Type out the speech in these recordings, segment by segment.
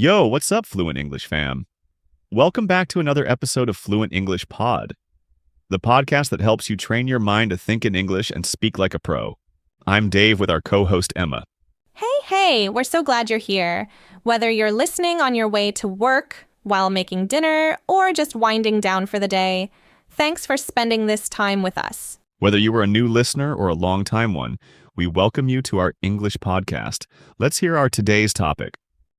Yo, what's up, Fluent English fam? Welcome back to another episode of Fluent English Pod, the podcast that helps you train your mind to think in English and speak like a pro. I'm Dave with our co-host Emma. Hey, we're so glad you're here. Whether you're listening on your way to work, while making dinner, or just winding down for the day, thanks for spending this time with us. Whether you are a new listener or a long-time one, we welcome you to our English podcast. Let's hear our today's topic.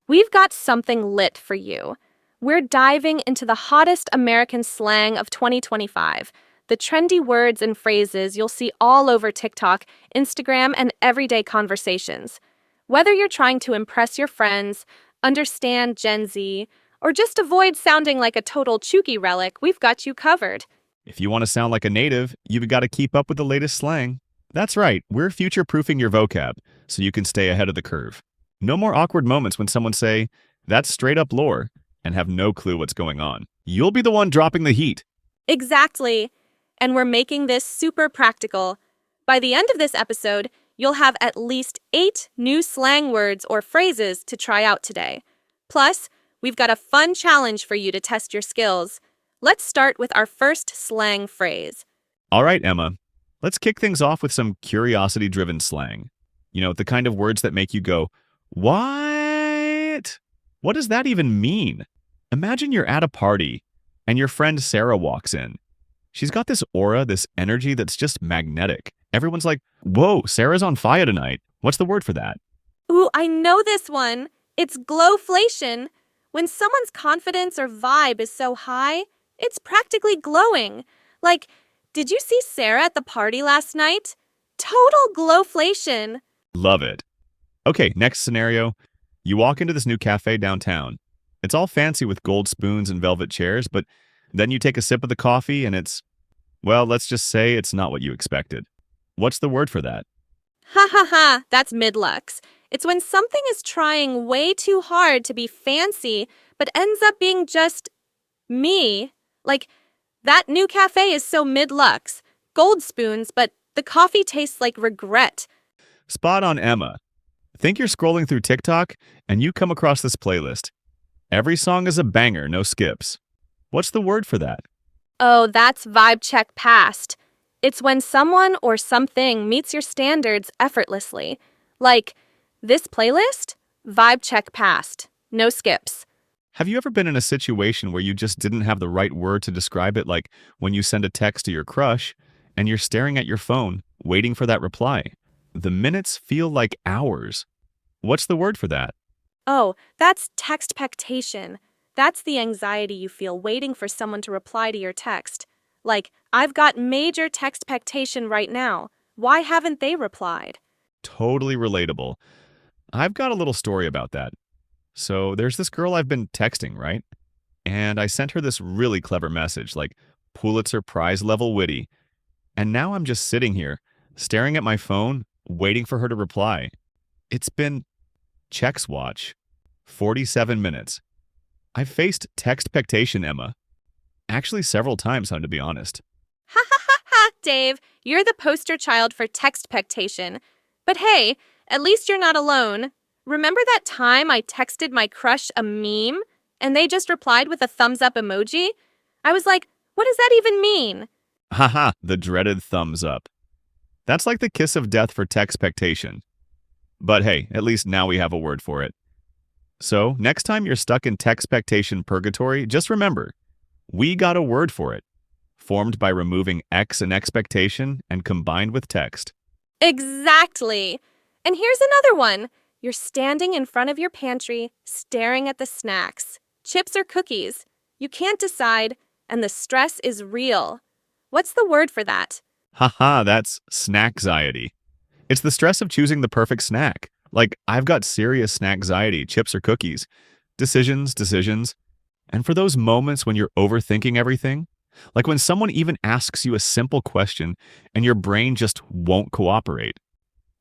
We've got something lit for you. We're diving into the hottest American slang of 2025, the trendy words and phrases you'll see all over TikTok, Instagram, and everyday conversations. Whether you're trying to impress your friends, understand Gen Z, or just avoid sounding like a total chooky relic, we've got you covered. If you want to sound like a native, you've got to keep up with the latest slang. That's right, we're future-proofing your vocab so you can stay ahead of the curve. No more awkward moments when someone say, "That's straight up lore," and have no clue what's going on. You'll be the one dropping the heat. Exactly. And we're making this super practical. By the end of this episode, you'll have at least 8 new slang words or phrases to try out today. Plus, we've got a fun challenge for you to test your skills. Let's start with our first slang phrase. All right, Emma, let's kick things off with some curiosity-driven slang. You know, the kind of words that make you go, "What? What does that even mean?" Imagine you're at a party and your friend Sarah walks in. She's got this aura, this energy that's just magnetic. Everyone's like, "Whoa, Sarah's on fire tonight." What's the word for that? Ooh, I know this one. It's glowflation. When someone's confidence or vibe is so high, it's practically glowing. Like, did you see Sarah at the party last night? Total glowflation. Love it. Okay, next scenario. You walk into this new cafe downtown. It's all fancy with gold spoons and velvet chairs, but then you take a sip of the coffee and well, let's just say it's not what you expected. What's the word for that? Ha ha ha, that's mid-lux. It's when something is trying way too hard to be fancy, but ends up being just me. Like, that new cafe is so mid-lux. Gold spoons, but the coffee tastes like regret. Spot on, Emma. Think you're scrolling through TikTok and you come across this playlist. Every song is a banger, no skips. What's the word for that? Oh, that's vibe check passed. It's when someone or something meets your standards effortlessly. Like, this playlist? Vibe check passed. No skips. Have you ever been in a situation where you just didn't have the right word to describe it, like when you send a text to your crush and you're staring at your phone, waiting for that reply? The minutes feel like hours. What's the word for that? Oh, that's textpectation. That's the anxiety you feel waiting for someone to reply to your text. Like, I've got major textpectation right now. Why haven't they replied? Totally relatable. I've got a little story about that. So there's this girl I've been texting, right? And I sent her this really clever message, like Pulitzer Prize level witty. And now I'm just sitting here, staring at my phone, waiting for her to reply. It's been, checks watch, 47 minutes. I've faced textpectation, Emma. Actually, several times, to be honest. Ha ha ha ha, Dave. You're the poster child for textpectation. But hey, at least you're not alone. Remember that time I texted my crush a meme and they just replied with a thumbs up emoji? I was like, what does that even mean? Haha, the dreaded thumbs up. That's like the kiss of death for textpectation. But hey, at least now we have a word for it. So, next time you're stuck in textpectation purgatory, just remember, we got a word for it, formed by removing X in expectation and combined with text. Exactly. And here's another one. You're standing in front of your pantry, staring at the snacks, chips or cookies. You can't decide, and the stress is real. What's the word for that? Haha, that's snackxiety. It's the stress of choosing the perfect snack. Like, I've got serious snackxiety, chips or cookies. Decisions. And for those moments when you're overthinking everything, like when someone even asks you a simple question and your brain just won't cooperate.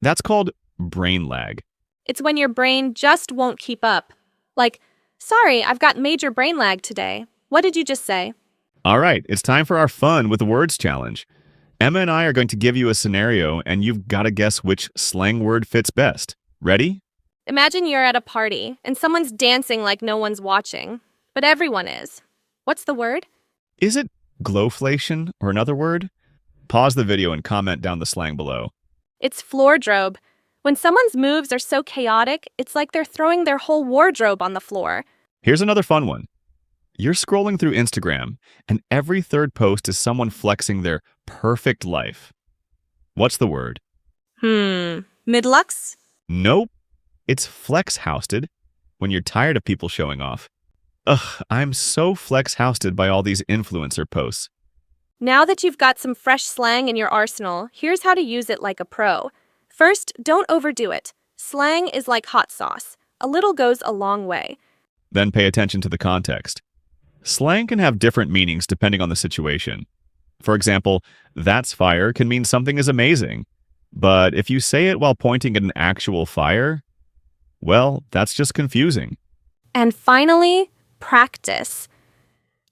That's called brain lag. It's when your brain just won't keep up. Like, sorry, I've got major brain lag today. What did you just say? All right, it's time for our fun with words challenge. Emma and I are going to give you a scenario and you've got to guess which slang word fits best. Ready? Imagine you're at a party and someone's dancing like no one's watching, but everyone is. What's the word? Is it glowflation or another word? Pause the video and comment down the slang below. It's floordrobe. When someone's moves are so chaotic, it's like they're throwing their whole wardrobe on the floor. Here's another fun one. You're scrolling through Instagram, and every third post is someone flexing their perfect life. What's the word? Midlux? Nope. It's flex-housted, when you're tired of people showing off. Ugh, I'm so flex-housted by all these influencer posts. Now that you've got some fresh slang in your arsenal, here's how to use it like a pro. First, don't overdo it. Slang is like hot sauce. A little goes a long way. Then pay attention to the context. Slang can have different meanings depending on the situation. For example, "that's fire" can mean something is amazing. But if you say it while pointing at an actual fire, well, that's just confusing. And finally, practice.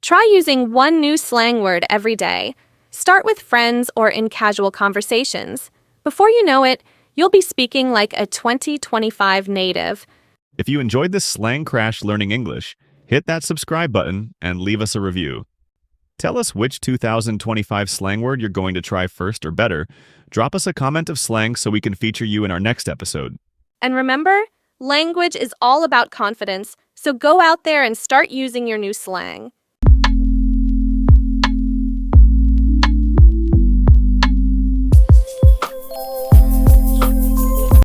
Try using one new slang word every day. Start with friends or in casual conversations. Before you know it, you'll be speaking like a 2025 native. If you enjoyed this Slang Crash Learning English, hit that subscribe button and leave us a review. Tell us which 2025 slang word you're going to try first, or better, drop us a comment of slang so we can feature you in our next episode. And remember, language is all about confidence, so go out there and start using your new slang.